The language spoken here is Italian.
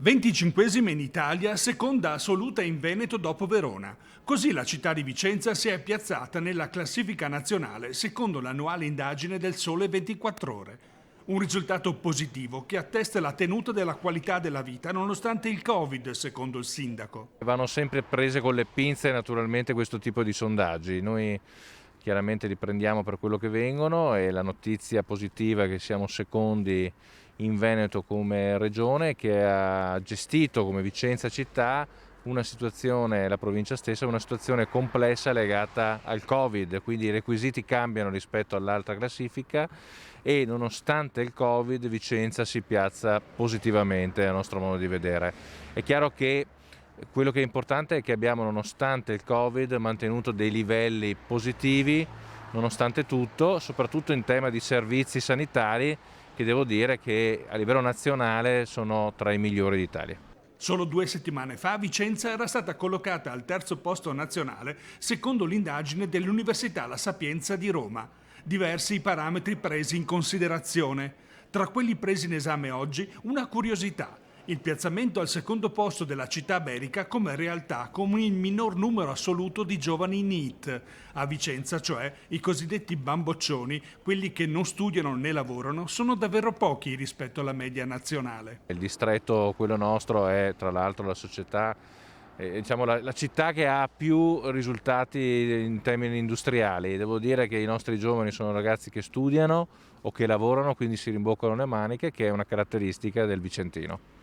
25esima in Italia, seconda assoluta in Veneto dopo Verona. Così la città di Vicenza si è piazzata nella classifica nazionale secondo l'annuale indagine del Sole 24 Ore. Un risultato positivo che attesta la tenuta della qualità della vita nonostante il Covid, secondo il sindaco. Vanno sempre prese con le pinze naturalmente questo tipo di sondaggi. Noi chiaramente li prendiamo per quello che vengono e la notizia positiva è che siamo secondi in Veneto come regione, che ha gestito come Vicenza città una situazione, la provincia stessa, una situazione complessa legata al Covid, quindi i requisiti cambiano rispetto all'altra classifica e nonostante il Covid Vicenza si piazza positivamente a nostro modo di vedere. È chiaro che quello che è importante è che abbiamo, nonostante il Covid, mantenuto dei livelli positivi, nonostante tutto, soprattutto in tema di servizi sanitari, che devo dire che a livello nazionale sono tra i migliori d'Italia. Solo 2 settimane fa Vicenza era stata collocata al terzo posto nazionale secondo l'indagine dell'Università La Sapienza di Roma. Diversi i parametri presi in considerazione. Tra quelli presi in esame oggi, una curiosità: il piazzamento al secondo posto della città berica come realtà con il minor numero assoluto di giovani NEET. A Vicenza, cioè, i cosiddetti bamboccioni, quelli che non studiano né lavorano, sono davvero pochi rispetto alla media nazionale. Il distretto, quello nostro, è tra l'altro la società, diciamo la città che ha più risultati in termini industriali. Devo dire che i nostri giovani sono ragazzi che studiano o che lavorano, quindi si rimboccano le maniche, che è una caratteristica del vicentino.